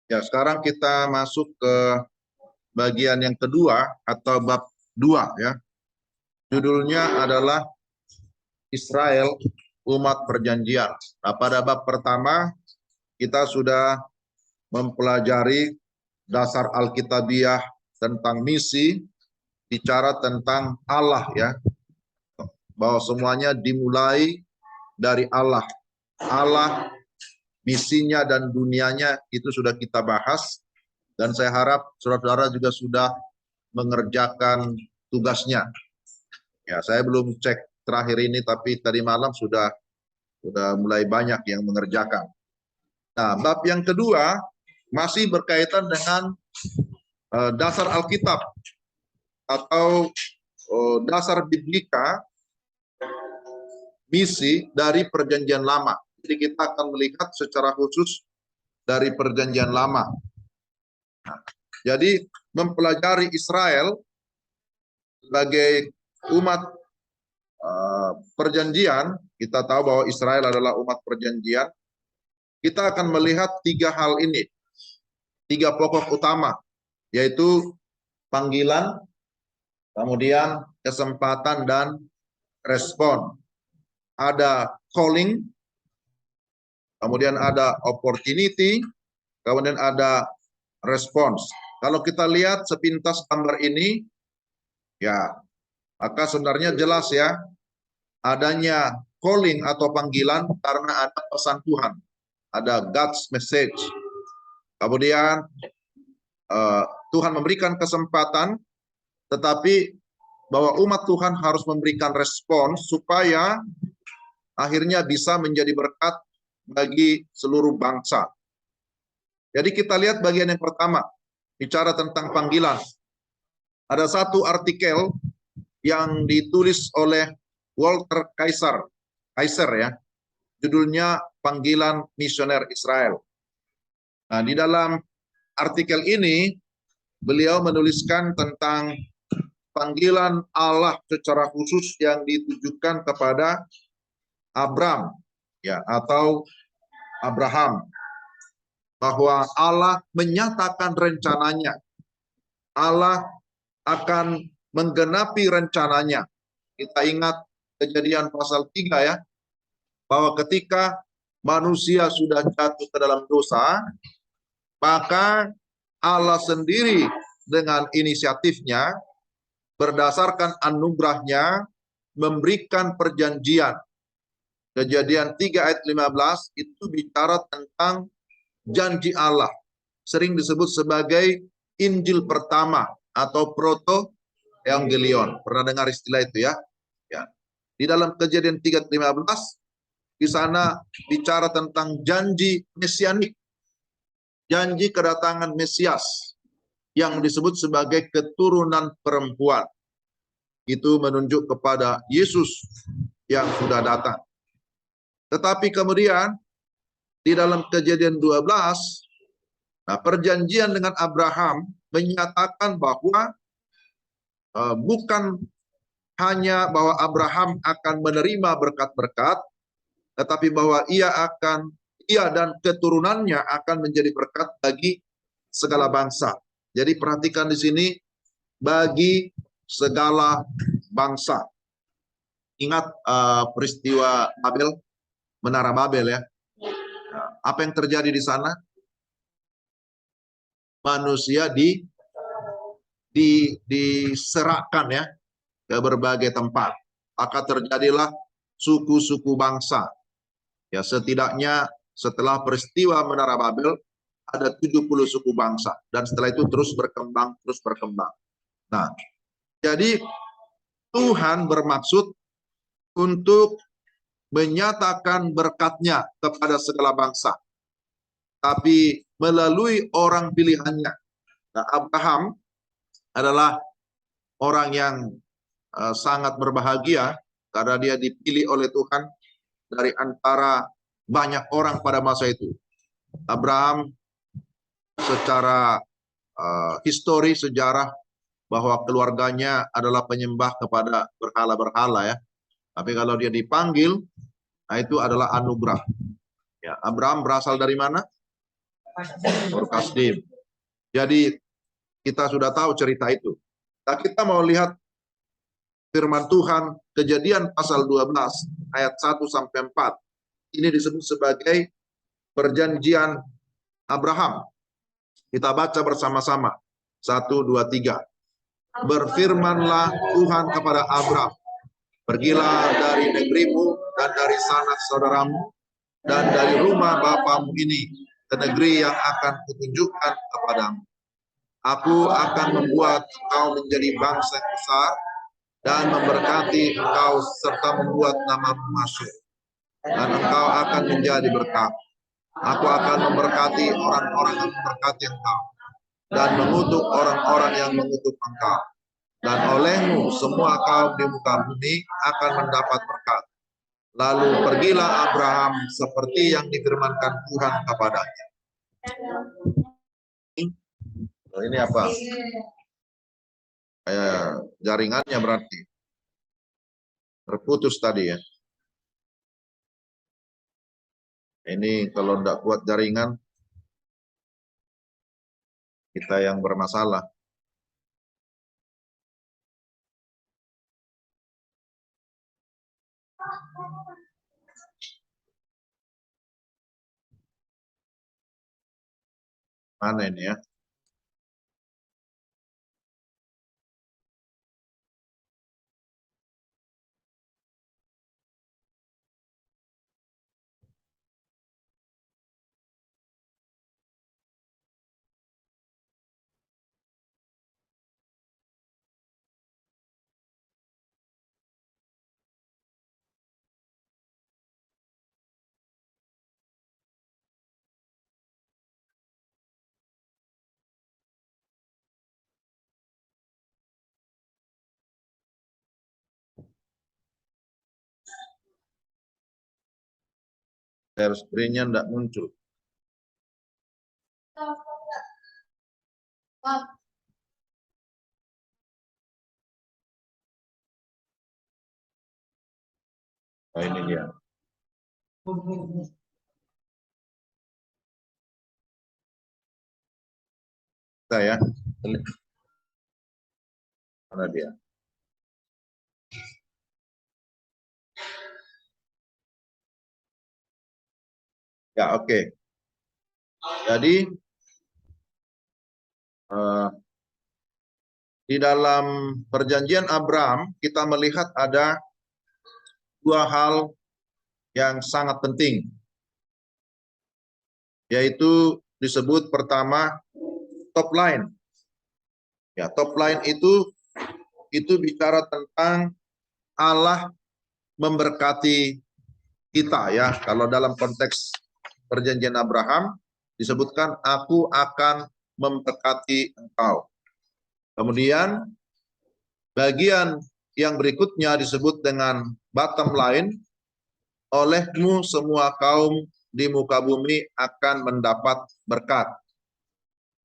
Ya, sekarang kita masuk ke bagian yang kedua atau bab 2 ya. Judulnya adalah Israel, umat perjanjian. Nah, pada bab pertama kita sudah mempelajari dasar Alkitabiah tentang misi, bicara tentang Allah ya, bahwa semuanya dimulai dari Allah. Allah, misinya dan dunianya itu sudah kita bahas, dan saya harap saudara-saudara juga sudah mengerjakan tugasnya. Ya, saya belum cek terakhir ini, tapi tadi malam sudah mulai banyak yang mengerjakan. Nah, bab yang kedua masih berkaitan dengan dasar Alkitab atau dasar biblika misi dari perjanjian lama. Jadi kita akan melihat secara khusus dari perjanjian lama. Nah, jadi mempelajari Israel sebagai umat perjanjian, kita tahu bahwa Israel adalah umat perjanjian. Kita akan melihat 3 hal ini, 3 pokok utama, yaitu panggilan, kemudian kesempatan dan respon. Ada calling, kemudian ada opportunity, kemudian ada response. Kalau kita lihat sepintas gambar ini, ya, maka sebenarnya jelas ya, adanya calling atau panggilan karena ada pesan Tuhan, ada God's message. Kemudian Tuhan memberikan kesempatan, tetapi bahwa umat Tuhan harus memberikan respon supaya akhirnya bisa menjadi berkat bagi seluruh bangsa. Jadi kita lihat bagian yang pertama, bicara tentang panggilan. Ada satu artikel yang ditulis oleh Walter Kaiser ya, judulnya Panggilan Misioner Israel. Nah, di dalam artikel ini beliau menuliskan tentang panggilan Allah secara khusus yang ditujukan kepada Abram ya, atau Abraham, bahwa Allah menyatakan rencananya. Allah akan menggenapi rencananya. Kita ingat Kejadian pasal 3 ya, bahwa ketika manusia sudah jatuh ke dalam dosa, maka Allah sendiri dengan inisiatifnya, berdasarkan anugerahnya, memberikan perjanjian. Kejadian 3 ayat 15 itu bicara tentang janji Allah. Sering disebut sebagai Injil pertama atau proto evangelion. Pernah dengar istilah itu ya? Ya. Di dalam Kejadian 3 ayat 15 di sana bicara tentang janji mesianik, janji kedatangan Mesias yang disebut sebagai keturunan perempuan. Itu menunjuk kepada Yesus yang sudah datang. Tetapi kemudian di dalam Kejadian 12, nah, perjanjian dengan Abraham menyatakan bahwa bukan hanya bahwa Abraham akan menerima berkat-berkat, tetapi bahwa ia dan keturunannya akan menjadi berkat bagi segala bangsa. Jadi perhatikan di sini, bagi segala bangsa. Ingat peristiwa Babel, Menara Babel ya. Apa yang terjadi di sana? Manusia diserahkan ya ke berbagai tempat. Maka terjadilah suku-suku bangsa. Ya, setidaknya setelah peristiwa Menara Babel ada 70 suku bangsa, dan setelah itu terus berkembang. Nah, jadi Tuhan bermaksud untuk menyatakan berkatnya kepada segala bangsa, tapi melalui orang pilihannya. Nah, Abraham adalah orang yang sangat berbahagia karena dia dipilih oleh Tuhan dari antara banyak orang pada masa itu. Abraham secara histori, sejarah, bahwa keluarganya adalah penyembah kepada berhala-berhala ya. Tapi kalau dia dipanggil, nah itu adalah anugerah. Ya, Abraham berasal dari mana? Ur Kasdim. Jadi kita sudah tahu cerita itu. Nah, kita mau lihat firman Tuhan Kejadian pasal 12 ayat 1 sampai 4. Ini disebut sebagai perjanjian Abraham. Kita baca bersama-sama. 1, 2, 3. Berfirmanlah Tuhan kepada Abram, pergilah dari negerimu dan dari sanak saudaramu dan dari rumah bapamu ini ke negeri yang akan kutunjukkan kepadamu. Aku akan membuat engkau menjadi bangsa yang besar dan memberkati engkau serta membuat namamu masyhur. Dan engkau akan menjadi berkat. Aku akan memberkati orang-orang yang memberkati engkau dan mengutuk orang-orang yang mengutuk engkau. Dan olehmu semua kaum di muka bumi akan mendapat berkat. Lalu pergilah Abraham seperti yang difirmankan Tuhan kepadanya. Ini apa? Jaringannya berarti terputus tadi ya. Ini kalau tidak kuat jaringan, kita yang bermasalah. Mana ini ya? Share screen-nya tidak muncul. Oh, ini dia. Kita ya. Mana dia? Ya, oke. Jadi di dalam perjanjian Abraham kita melihat ada dua hal yang sangat penting, yaitu disebut pertama top line. Ya, top line itu bicara tentang Allah memberkati kita ya. Kalau dalam konteks perjanjian Abraham disebutkan aku akan memberkati engkau. Kemudian bagian yang berikutnya disebut dengan bottom line, olehmu semua kaum di muka bumi akan mendapat berkat.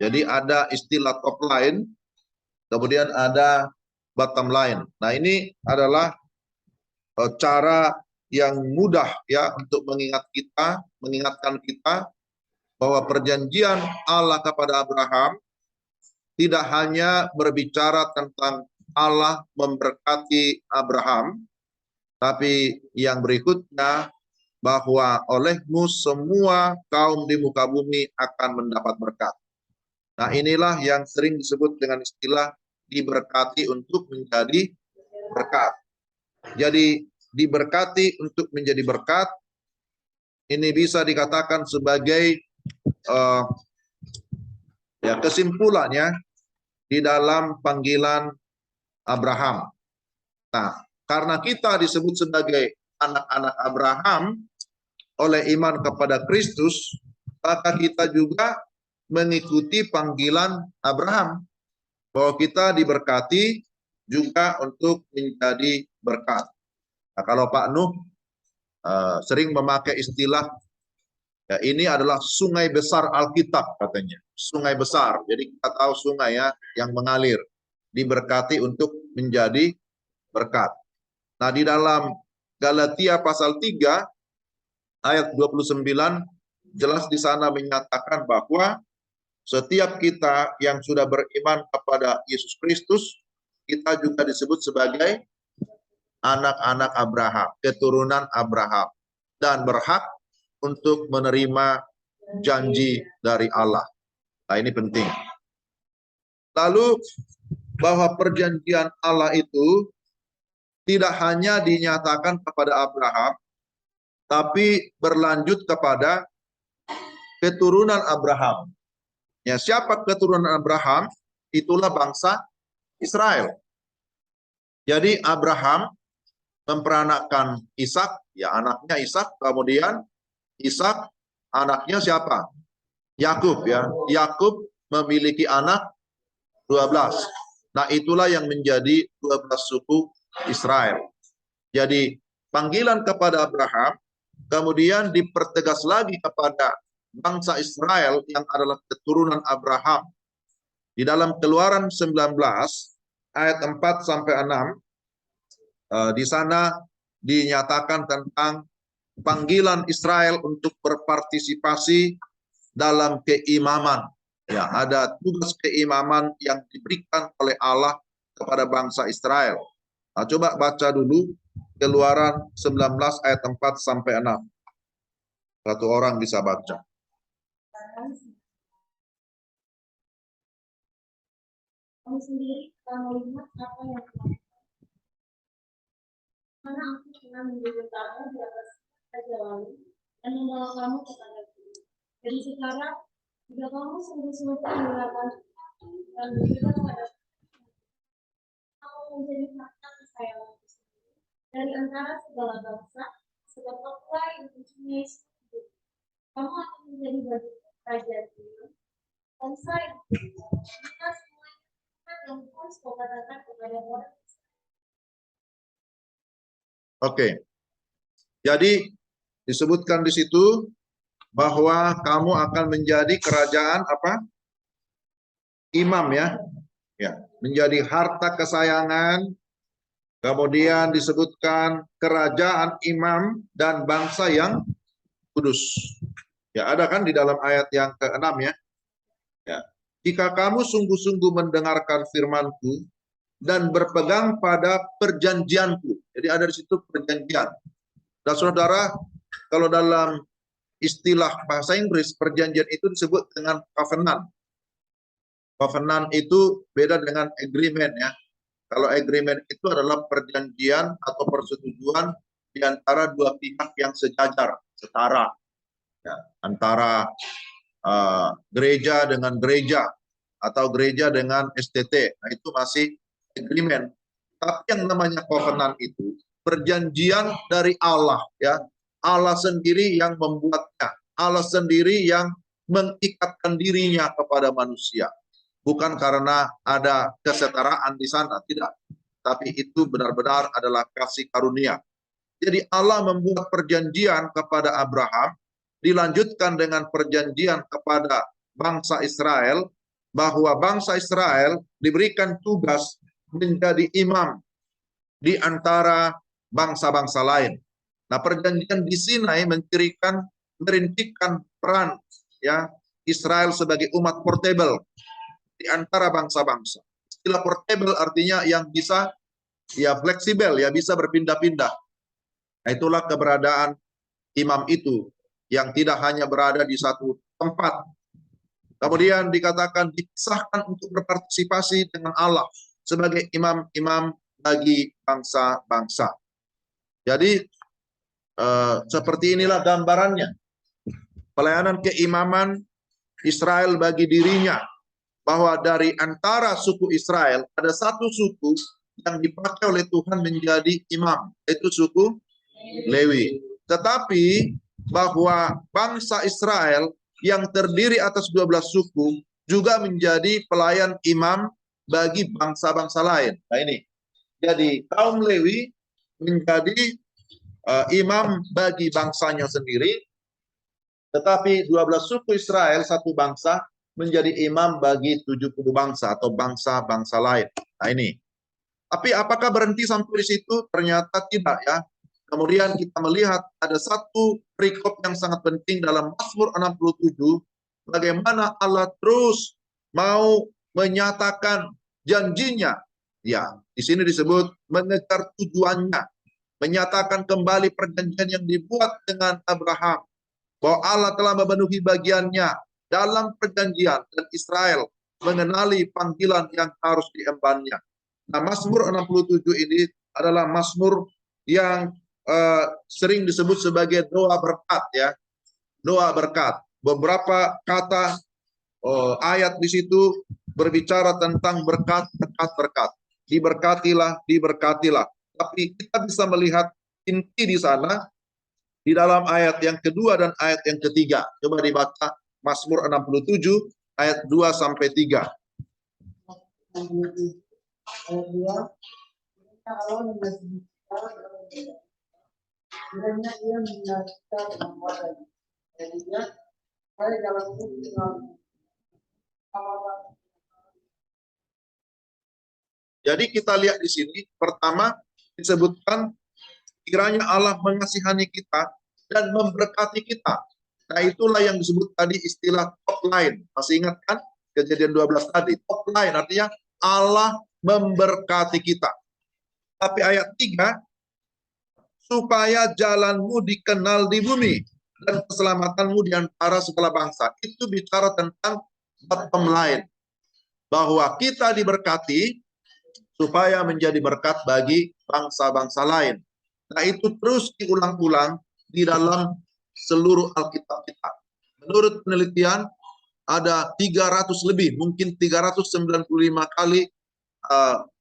Jadi ada istilah top line, kemudian ada bottom line. Nah, ini adalah cara yang mudah ya untuk mengingatkan kita bahwa perjanjian Allah kepada Abraham tidak hanya berbicara tentang Allah memberkati Abraham, tapi yang berikutnya bahwa olehmu semua kaum di muka bumi akan mendapat berkat. Nah, inilah yang sering disebut dengan istilah diberkati untuk menjadi berkat. Jadi diberkati untuk menjadi berkat ini bisa dikatakan sebagai kesimpulannya di dalam panggilan Abraham. Nah, karena kita disebut sebagai anak-anak Abraham oleh iman kepada Kristus, maka kita juga mengikuti panggilan Abraham bahwa kita diberkati juga untuk menjadi berkat. Nah, kalau Pak Nuh sering memakai istilah ya, ini adalah sungai besar Alkitab katanya, sungai besar. Jadi kita tahu sungai ya yang mengalir, diberkati untuk menjadi berkat. Nah, di dalam Galatia pasal 3 ayat 29 jelas di sana menyatakan bahwa setiap kita yang sudah beriman kepada Yesus Kristus, kita juga disebut sebagai anak-anak Abraham, keturunan Abraham, dan berhak untuk menerima janji dari Allah. Nah, ini penting. Lalu bahwa perjanjian Allah itu tidak hanya dinyatakan kepada Abraham, tapi berlanjut kepada keturunan Abraham. Ya, siapa keturunan Abraham? Itulah bangsa Israel. Jadi Abraham memperanakkan Ishak, ya anaknya Ishak, kemudian Ishak anaknya siapa? Yakub, ya. Yakub memiliki anak 12. Nah, itulah yang menjadi 12 suku Israel. Jadi panggilan kepada Abraham kemudian dipertegas lagi kepada bangsa Israel yang adalah keturunan Abraham. Di dalam Keluaran 19 ayat 4 sampai 6 di sana dinyatakan tentang panggilan Israel untuk berpartisipasi dalam keimaman. Ya, ada tugas keimaman yang diberikan oleh Allah kepada bangsa Israel. Nah, coba baca dulu Keluaran 19 ayat 4 sampai 6. Satu orang bisa baca. Kamu sendiri akan melihat apa yang karena aku pernah menjadi kamu di atas raja lalu dan membawa kamu kepadaku. Jadi sekarang jika kamu sungguh-sungguh menggunakan dan berikan kepada kamu menjadi harta kesayanganku sendiri dari antara segala bangsa, sebab akulah yang mempunyai hidup. Kamu akan menjadi bagi kerajaan ini, bangsa yang kita semuanya yang harus kau katakan kepada orang. Oke. Jadi disebutkan di situ bahwa kamu akan menjadi kerajaan apa? Imam, ya. Ya, menjadi harta kesayangan. Kemudian disebutkan kerajaan imam dan bangsa yang kudus. Ya, ada kan di dalam ayat yang ke-6, ya. Ya. Jika kamu sungguh-sungguh mendengarkan firman-Ku dan berpegang pada perjanjian-Ku. Jadi ada di situ perjanjian. Dan saudara, kalau dalam istilah bahasa Inggris, perjanjian itu disebut dengan covenant. Covenant itu beda dengan agreement, ya. Kalau agreement itu adalah perjanjian atau persetujuan di antara dua pihak yang sejajar, setara. Ya, antara gereja dengan gereja atau gereja dengan STT. Nah, itu masih agreement. Tapi yang namanya covenant itu perjanjian dari Allah, ya. Allah sendiri yang membuatnya. Allah sendiri yang mengikatkan dirinya kepada manusia. Bukan karena ada kesetaraan di sana, tidak. Tapi itu benar-benar adalah kasih karunia. Jadi Allah membuat perjanjian kepada Abraham, dilanjutkan dengan perjanjian kepada bangsa Israel, bahwa bangsa Israel diberikan tugas menjadi imam di antara bangsa-bangsa lain. Nah, perjanjian di Sinai merintikan peran, ya, Israel sebagai umat portable di antara bangsa-bangsa. Istilah portable artinya yang bisa, ya, fleksibel, ya, bisa berpindah-pindah. Nah, itulah keberadaan imam itu yang tidak hanya berada di satu tempat. Kemudian dikatakan dipisahkan untuk berpartisipasi dengan Allah sebagai imam-imam bagi bangsa-bangsa. Jadi seperti inilah gambarannya. Pelayanan keimaman Israel bagi dirinya, bahwa dari antara suku Israel ada satu suku yang dipakai oleh Tuhan menjadi imam, yaitu suku Lewi. Tetapi bahwa bangsa Israel yang terdiri atas 12 suku juga menjadi pelayan imam bagi bangsa-bangsa lain. Nah, ini. Jadi kaum Lewi menjadi imam bagi bangsanya sendiri, tetapi 12 suku Israel, satu bangsa, menjadi imam bagi 70 bangsa atau bangsa-bangsa lain. Nah, ini. Tapi apakah berhenti sampai di situ? Ternyata tidak, ya. Kemudian kita melihat ada satu perikop yang sangat penting dalam Mazmur 67, bagaimana Allah terus mau menyatakan janjinya. Ya, di sini disebut mengejar tujuannya, menyatakan kembali perjanjian yang dibuat dengan Abraham, bahwa Allah telah memenuhi bagiannya dalam perjanjian dan Israel mengenali panggilan yang harus diembannya. Nah, Mazmur 67 ini adalah Mazmur yang sering disebut sebagai doa berkat, ya, doa berkat. Beberapa kata ayat di situ berbicara tentang berkat, berkat, berkat. Diberkatilah, diberkatilah. Tapi kita bisa melihat inti di sana di dalam ayat yang kedua dan ayat yang ketiga. Coba dibaca Mazmur 67 ayat 2 sampai 3. Ayat 2, Allah mengasihi kiranya ia menyatakan kekuatan. Ayat 3, hai jalanku dengan Jadi kita lihat di sini, pertama disebutkan kiranya Allah mengasihani kita dan memberkati kita. Nah, itulah yang disebut tadi istilah top line. Masih ingat kan Kejadian 12 tadi? Top line artinya Allah memberkati kita. Tapi ayat 3, supaya jalanmu dikenal di bumi dan keselamatanmu di antara segala bangsa. Itu bicara tentang bottom line, bahwa kita diberkati supaya menjadi berkat bagi bangsa-bangsa lain. Nah, itu terus diulang-ulang di dalam seluruh Alkitab kita. Menurut penelitian, ada 300 lebih, mungkin 395 kali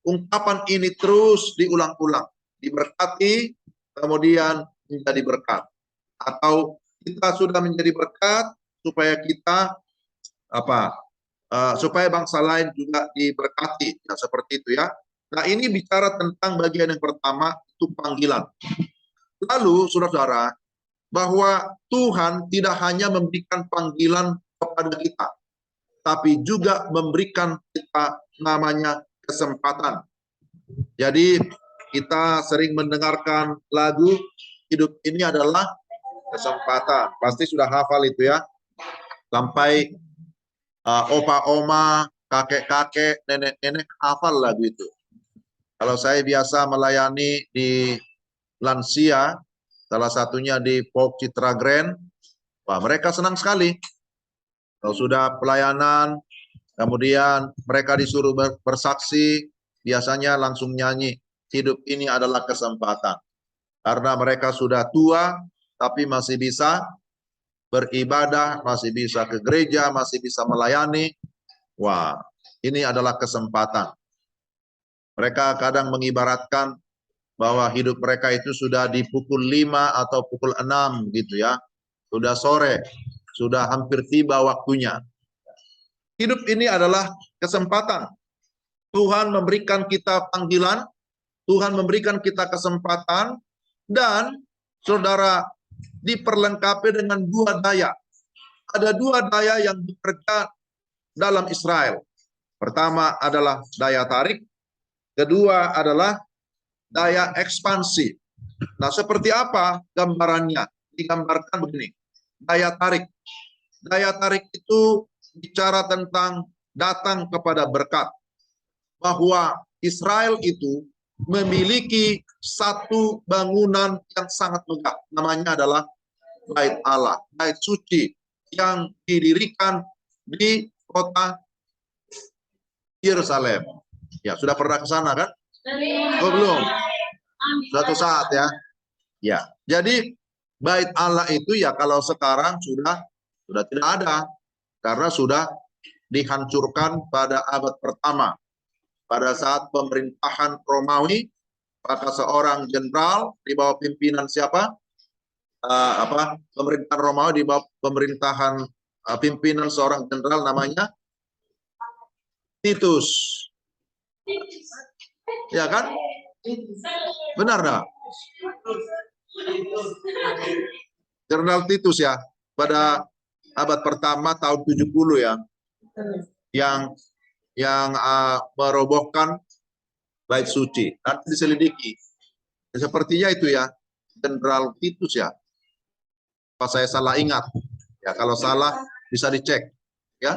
ungkapan ini terus diulang-ulang. Diberkati, kemudian menjadi berkat. Atau kita sudah menjadi berkat, supaya kita supaya bangsa lain juga diberkati. Ya, seperti itu ya. Nah, ini bicara tentang bagian yang pertama, itu panggilan. Lalu, saudara-saudara, bahwa Tuhan tidak hanya memberikan panggilan kepada kita, tapi juga memberikan kita namanya kesempatan. Jadi, kita sering mendengarkan lagu, hidup ini adalah kesempatan. Pasti sudah hafal itu ya. Sampai opa-oma, kakek-kakek, nenek-nenek hafal lagu itu. Kalau saya biasa melayani di lansia, salah satunya di Pok Citra Grand, wah, mereka senang sekali. Kalau sudah pelayanan, kemudian mereka disuruh bersaksi, biasanya langsung nyanyi, hidup ini adalah kesempatan. Karena mereka sudah tua, tapi masih bisa beribadah, masih bisa ke gereja, masih bisa melayani. Wah, ini adalah kesempatan. Mereka kadang mengibaratkan bahwa hidup mereka itu sudah di pukul 5 atau pukul 6 gitu ya. Sudah sore, sudah hampir tiba waktunya. Hidup ini adalah kesempatan. Tuhan memberikan kita panggilan, Tuhan memberikan kita kesempatan, dan saudara diperlengkapi dengan dua daya. Ada dua daya yang bekerja dalam Israel. Pertama adalah daya tarik, kedua adalah daya ekspansi. Nah, seperti apa gambarannya? Digambarkan begini. Daya tarik. Daya tarik itu bicara tentang datang kepada berkat. Bahwa Israel itu memiliki satu bangunan yang sangat megah. Namanya adalah Bait Allah, Bait Suci, yang didirikan di kota Yerusalem. Ya, sudah pernah ke sana kan? Oh, belum. Suatu saat ya. Ya. Jadi Bait Allah itu ya kalau sekarang sudah tidak ada karena sudah dihancurkan pada abad pertama. Pada saat pemerintahan Romawi, pada seorang jenderal di bawah pimpinan siapa? Pemerintahan Romawi di bawah pemerintahan pimpinan seorang jenderal namanya Titus. Ya kan? Benar dah. Jenderal Titus ya, pada abad pertama tahun 70 ya, yang merobohkan Bait Suci. Nanti diselidiki. Sepertinya itu ya. Jenderal Titus ya. Kalau saya salah ingat, ya kalau salah bisa dicek, ya.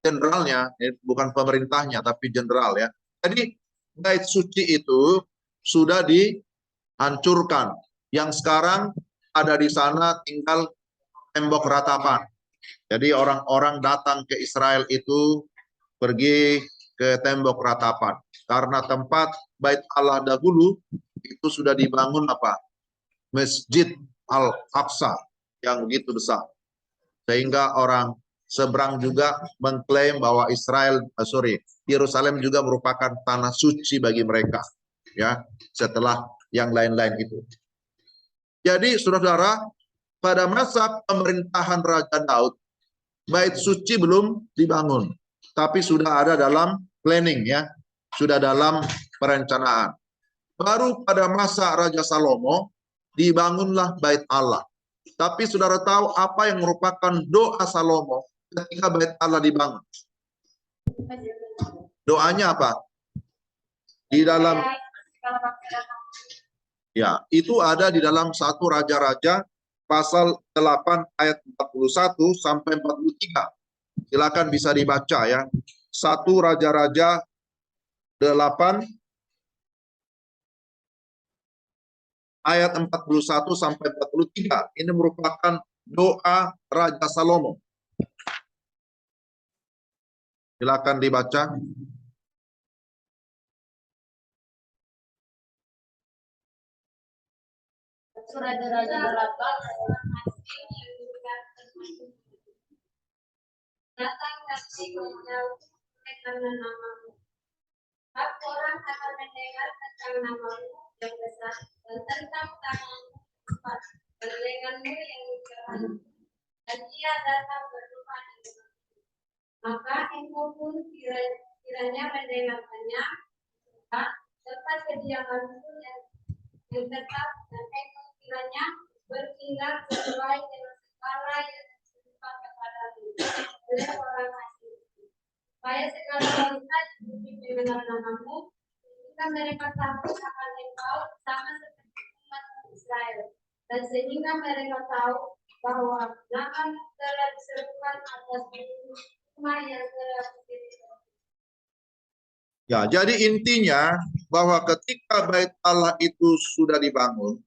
Jenderalnya, bukan pemerintahnya, tapi jenderal ya. Jadi bait suci itu sudah dihancurkan. Yang sekarang ada di sana tinggal tembok ratapan. Jadi orang-orang datang ke Israel itu pergi ke tembok ratapan. Karena tempat bait Allah dahulu itu sudah dibangun apa? Masjid Al-Aqsa yang begitu besar. Sehingga orang seberang juga mengklaim bahwa Yerusalem juga merupakan tanah suci bagi mereka, ya, setelah yang lain-lain itu. Jadi saudara-saudara, pada masa pemerintahan Raja Daud, bait suci belum dibangun, tapi sudah ada dalam planning, ya, sudah dalam perencanaan. Baru pada masa Raja Salomo dibangunlah bait Allah. Tapi saudara tahu apa yang merupakan doa Salomo ketika bait Allah dibangun? Doanya apa? Di dalam, ya, itu ada di dalam 1 Raja-Raja pasal 8 ayat 41 sampai 43. Silakan bisa dibaca ya. 1 Raja-Raja 8 ayat 41 sampai 43. Ini merupakan doa Raja Salomo. Silakan dibaca. Raja-Raja 8. Datang kasih kepadaku karena namamu. Aku orang akan mendengar tentang namamu yang besar dan tentang tanganmu cepat dan lenganmu yang ujaran. Dan ia datang berupa dengan. Maka engkau pun kiranya mendengarkannya, tempat kediamanmu yang tetap, dan engkau kiranya bertindak sesuai dengan segala yang disebutkan kepadamu oleh orang asing. Supaya segala bangsa dipuji mendengar namamu, sehingga mereka takut akan engkau sama seperti umat Israel. Dan sehingga mereka tahu bahwa namamu telah diserukan atas rumah yang telah didirikan. Ya, jadi intinya bahwa ketika bait Allah itu sudah dibangun,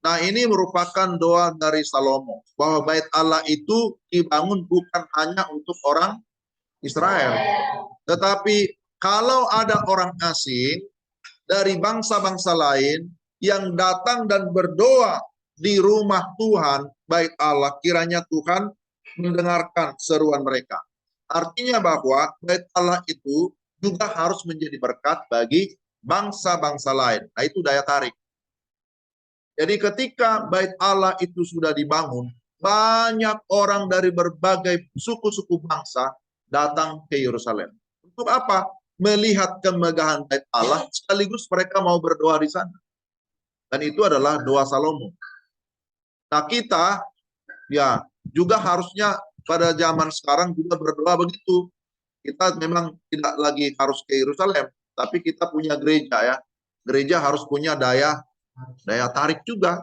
nah ini merupakan doa dari Salomo, bahwa bait Allah itu dibangun bukan hanya untuk orang Israel, tetapi kalau ada orang asing dari bangsa-bangsa lain yang datang dan berdoa di rumah Tuhan, bait Allah, kiranya Tuhan mendengarkan seruan mereka. Artinya bahwa bait Allah itu juga harus menjadi berkat bagi bangsa-bangsa lain. Nah, itu daya tarik. Jadi ketika bait Allah itu sudah dibangun, banyak orang dari berbagai suku-suku bangsa datang ke Yerusalem. Untuk apa? Melihat kemegahan bait Allah, sekaligus mereka mau berdoa di sana. Dan itu adalah doa Salomo. Nah, kita ya juga harusnya pada zaman sekarang juga berdoa begitu. Kita memang tidak lagi harus ke Yerusalem, tapi kita punya gereja ya. Gereja harus punya daya tarik juga.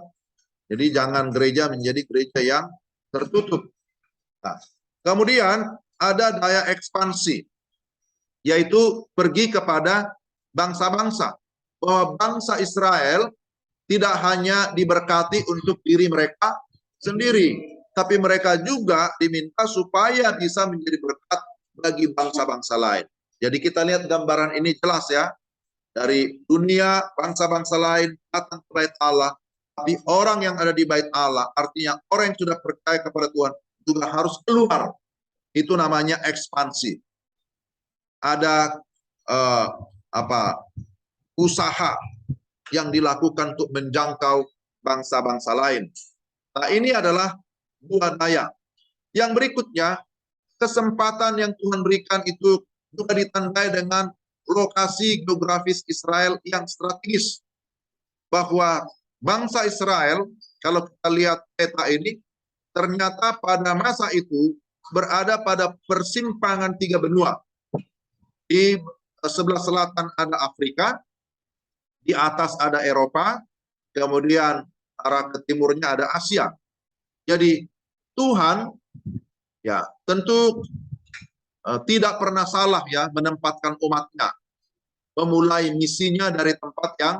Jadi jangan gereja menjadi gereja yang tertutup. Nah, kemudian ada daya ekspansi, yaitu pergi kepada bangsa-bangsa. Bahwa bangsa Israel tidak hanya diberkati untuk diri mereka sendiri, tapi mereka juga diminta supaya bisa menjadi berkat bagi bangsa-bangsa lain. Jadi kita lihat gambaran ini jelas ya. Dari dunia, bangsa-bangsa lain datang ke bait Allah. Tapi orang yang ada di bait Allah, artinya orang yang sudah percaya kepada Tuhan, juga harus keluar. Itu namanya ekspansi. Ada usaha yang dilakukan untuk menjangkau bangsa-bangsa lain. Nah, ini adalah dua daya. Yang berikutnya, kesempatan yang Tuhan berikan itu juga ditandai dengan lokasi geografis Israel yang strategis. Bahwa bangsa Israel, kalau kita lihat peta ini, ternyata pada masa itu berada pada persimpangan 3 benua. Di sebelah selatan ada Afrika, di atas ada Eropa, kemudian arah ke timurnya ada Asia. Jadi Tuhan ya tentu tidak pernah salah ya menempatkan umatnya, memulai misinya dari tempat yang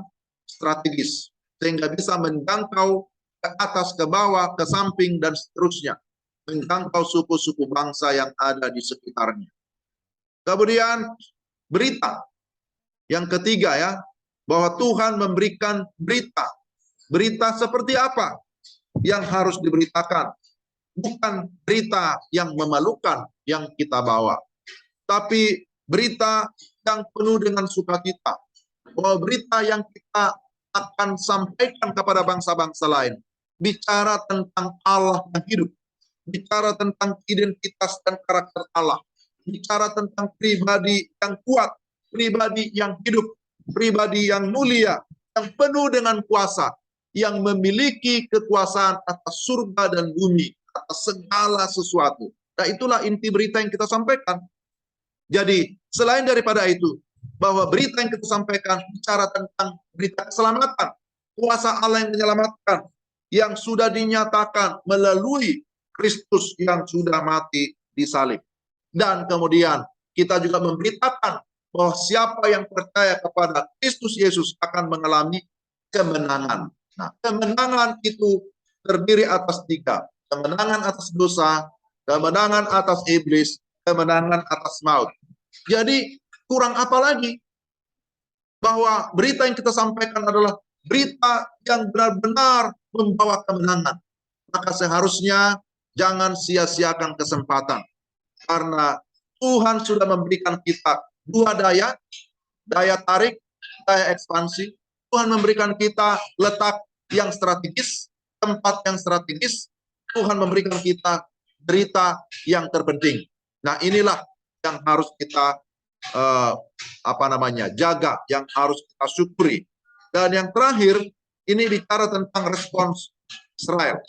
strategis sehingga bisa menjangkau ke atas, ke bawah, ke samping dan seterusnya, menjangkau suku-suku bangsa yang ada di sekitarnya. Kemudian berita yang ketiga ya, bahwa Tuhan memberikan berita. Berita seperti apa yang harus diberitakan? Bukan berita yang memalukan yang kita bawa, tapi berita yang penuh dengan sukacita. Bahwa berita yang kita akan sampaikan kepada bangsa-bangsa lain, bicara tentang Allah yang hidup, bicara tentang identitas dan karakter Allah, bicara tentang pribadi yang kuat, pribadi yang hidup, pribadi yang mulia, yang penuh dengan kuasa, yang memiliki kekuasaan atas surga dan bumi, atas segala sesuatu. Nah, itulah inti berita yang kita sampaikan. Jadi, selain daripada itu, bahwa berita yang kita sampaikan bicara tentang berita keselamatan, kuasa Allah yang menyelamatkan, yang sudah dinyatakan melalui Kristus yang sudah mati di salib. Dan kemudian kita juga memberitakan bahwa siapa yang percaya kepada Kristus Yesus akan mengalami kemenangan. Nah, kemenangan itu terdiri atas 3. Kemenangan atas dosa, kemenangan atas iblis, kemenangan atas maut. Jadi kurang apa lagi? Bahwa berita yang kita sampaikan adalah berita yang benar-benar membawa kemenangan. Maka seharusnya jangan sia-siakan kesempatan. Karena Tuhan sudah memberikan kita 2 daya, daya tarik, daya ekspansi. Tuhan memberikan kita letak yang strategis, tempat yang strategis. Tuhan memberikan kita berita yang terpenting. Nah, inilah yang harus kita jaga, yang harus kita syukuri. Dan yang terakhir, ini bicara tentang respons Israel.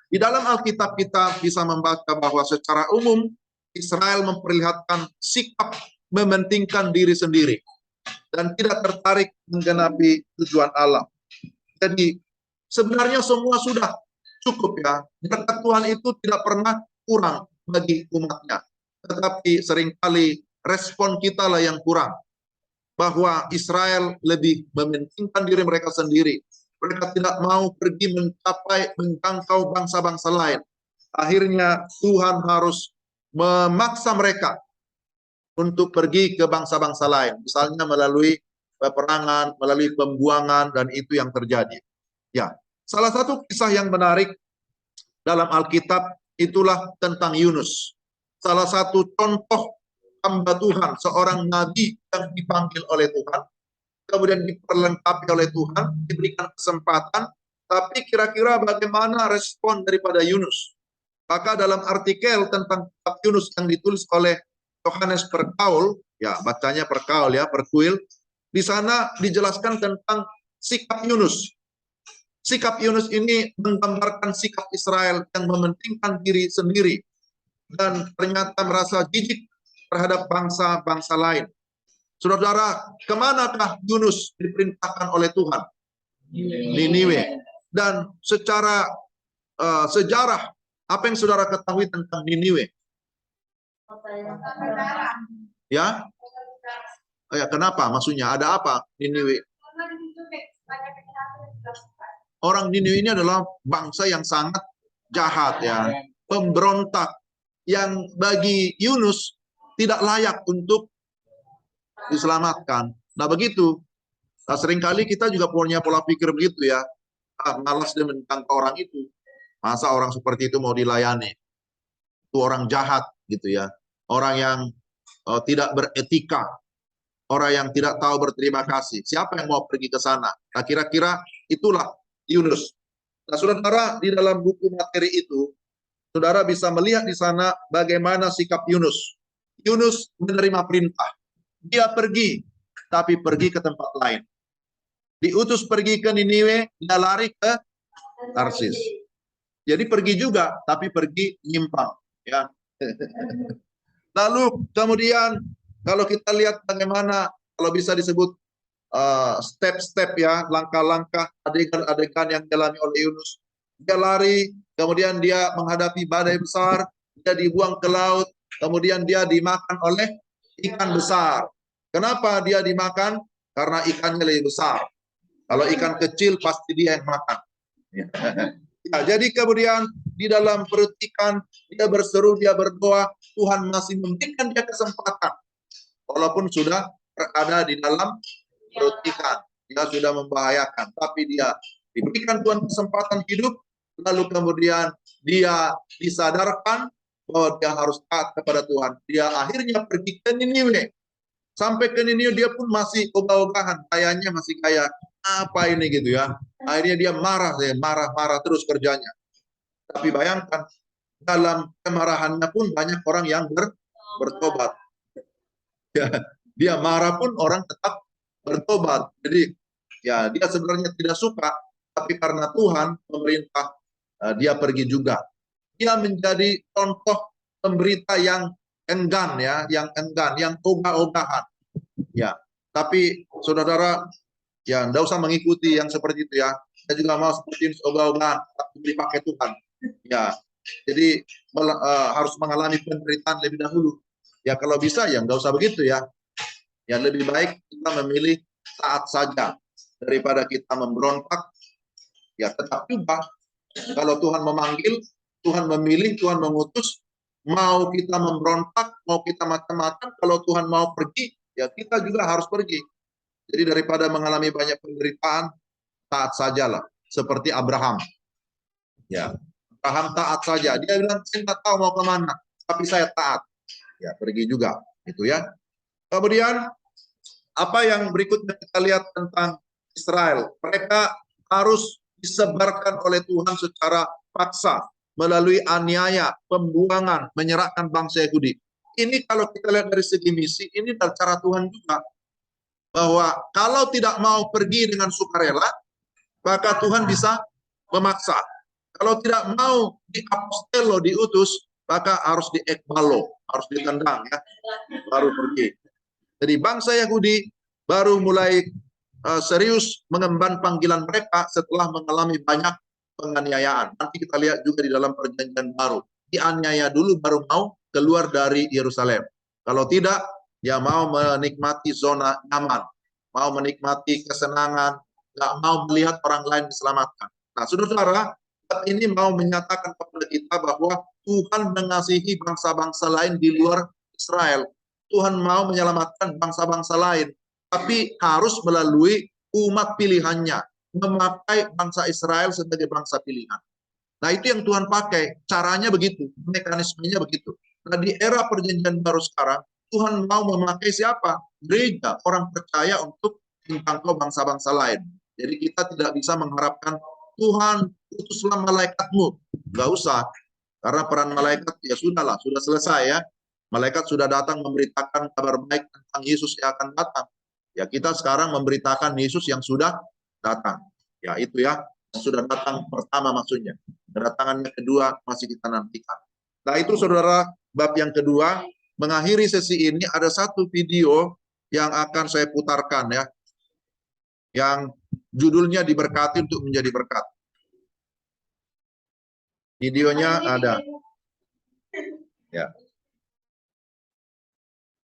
Di dalam Alkitab kita bisa membaca bahwa secara umum Israel memperlihatkan sikap mementingkan diri sendiri dan tidak tertarik menggenapi tujuan Allah. Jadi sebenarnya semua sudah cukup ya. Berkat Tuhan itu tidak pernah kurang bagi umatnya. Tetapi seringkali respon kita lah yang kurang. Bahwa Israel lebih mementingkan diri mereka sendiri. Mereka tidak mau pergi menjangkau bangsa-bangsa lain. Akhirnya Tuhan harus memaksa mereka untuk pergi ke bangsa-bangsa lain. Misalnya melalui peperangan, melalui pembuangan, dan itu yang terjadi. Ya, salah satu kisah yang menarik dalam Alkitab itulah tentang Yunus. Salah satu contoh hamba Tuhan, seorang nabi yang dipanggil oleh Tuhan, kemudian diperlengkapi oleh Tuhan, diberikan kesempatan, tapi kira-kira bagaimana respon daripada Yunus? Maka dalam artikel tentang Yunus yang ditulis oleh Yohanes Perkaul, ya bacanya Perkaul ya, Perkuil, di sana dijelaskan tentang sikap Yunus. Sikap Yunus ini menggambarkan sikap Israel yang mementingkan diri sendiri dan ternyata merasa jijik terhadap bangsa-bangsa lain. Saudara, kemanakah Yunus diperintahkan oleh Tuhan? Niniwe. Dan secara sejarah, apa yang saudara ketahui tentang Niniwe? Ya? Ya, kenapa? Maksudnya ada apa Niniwe? Orang Niniwe ini adalah bangsa yang sangat jahat ya, pemberontak yang bagi Yunus tidak layak untuk diselamatkan. Nah begitu. Nah, seringkali kita juga punya pola pikir begitu ya. Malas dia menjangkau orang itu. Masa orang seperti itu mau dilayani? Itu orang jahat gitu ya. Orang yang tidak beretika. Orang yang tidak tahu berterima kasih. Siapa yang mau pergi ke sana? Nah kira-kira itulah Yunus. Nah saudara, di dalam buku materi itu, saudara bisa melihat di sana bagaimana sikap Yunus. Yunus menerima perintah. Dia pergi, tapi pergi ke tempat lain. Diutus pergi ke Niniwe, dia lari ke Tarsis. Jadi pergi juga, tapi pergi nyimpang. Ya. Lalu kemudian kalau kita lihat bagaimana, kalau bisa disebut step-step ya, langkah-langkah adegan-adegan yang dialami oleh Yunus. Dia lari, kemudian dia menghadapi badai besar, dia dibuang ke laut, kemudian dia dimakan oleh ikan besar. Kenapa dia dimakan? Karena ikannya lebih besar. Kalau ikan kecil pasti dia yang makan. Ya, jadi kemudian di dalam perut ikan, dia berseru, dia berdoa, Tuhan masih memberikan dia kesempatan. Walaupun sudah berada di dalam perut ikan, dia sudah membahayakan, tapi dia diberikan Tuhan kesempatan hidup, lalu kemudian dia disadarkan bahwa dia harus taat kepada Tuhan. Dia akhirnya pergi ke Niniwe. Sampai ke Niniwe dia pun masih ogah-ogahan, kayaknya masih kayak apa ini gitu ya. Akhirnya dia marah terus kerjanya. Tapi bayangkan, dalam kemarahannya pun banyak orang yang bertobat. Ya, dia marah pun orang tetap bertobat. Jadi ya dia sebenarnya tidak suka, tapi karena Tuhan pemerintah, dia pergi juga. Dia menjadi contoh pemberita yang enggan ya, yang ogah-ogahan. Ya, tapi saudara ya enggak usah mengikuti yang seperti itu ya. Saya juga mau seperti ini, ogah-ogahan, tapi dipakai Tuhan. Ya, jadi harus mengalami penderitaan lebih dahulu. Ya kalau bisa ya enggak usah begitu ya. Ya lebih baik kita memilih taat saja daripada kita memberontak. Ya tetap juga kalau Tuhan memanggil, Tuhan memilih, Tuhan mengutus, mau kita memberontak, mau kita macam-macam, kalau Tuhan mau pergi, ya kita juga harus pergi. Jadi daripada mengalami banyak penderitaan, taat sajalah. Seperti Abraham. Ya, Abraham taat saja. Dia bilang, saya tidak tahu mau kemana, tapi saya taat. Ya, pergi juga. Itu ya. Kemudian apa yang berikutnya kita lihat tentang Israel. Mereka harus disebarkan oleh Tuhan secara paksa melalui aniaya, pembuangan, menyerahkan bangsa Yahudi. Ini kalau kita lihat dari segi misi, ini dari cara Tuhan juga. Bahwa kalau tidak mau pergi dengan sukarela, maka Tuhan bisa memaksa. Kalau tidak mau diapostelo, diutus, maka harus diekbalo, harus ditendang ya, baru pergi. Jadi bangsa Yahudi baru mulai serius mengemban panggilan mereka setelah mengalami banyak penganiayaan. Nanti kita lihat juga di dalam perjanjian baru. Dianiaya dulu baru mau keluar dari Yerusalem. Kalau tidak, ya mau menikmati zona nyaman, mau menikmati kesenangan, nggak mau melihat orang lain diselamatkan. Nah, saudara-saudara, ini mau menyatakan kepada kita bahwa Tuhan mengasihi bangsa-bangsa lain di luar Israel. Tuhan mau menyelamatkan bangsa-bangsa lain, tapi harus melalui umat pilihannya, memakai bangsa Israel sebagai bangsa pilihan. Nah, itu yang Tuhan pakai, caranya begitu, mekanismenya begitu. Nah, di era perjanjian baru sekarang, Tuhan mau memakai siapa? Gereja, orang percaya untuk menjangkau bangsa-bangsa lain. Jadi kita tidak bisa mengharapkan Tuhan utuslah malaikatmu. Nggak usah, karena peran malaikat ya sudahlah, sudah selesai ya. Malaikat sudah datang memberitakan kabar baik tentang Yesus yang akan datang. Ya kita sekarang memberitakan Yesus yang sudah datang. Ya itu ya, yang sudah datang pertama maksudnya. Kedatangannya kedua masih kita nantikan. Nah itu saudara, bab yang kedua. Mengakhiri sesi ini ada satu video yang akan saya putarkan ya. Yang judulnya diberkati untuk menjadi berkat. Videonya ada. Ya.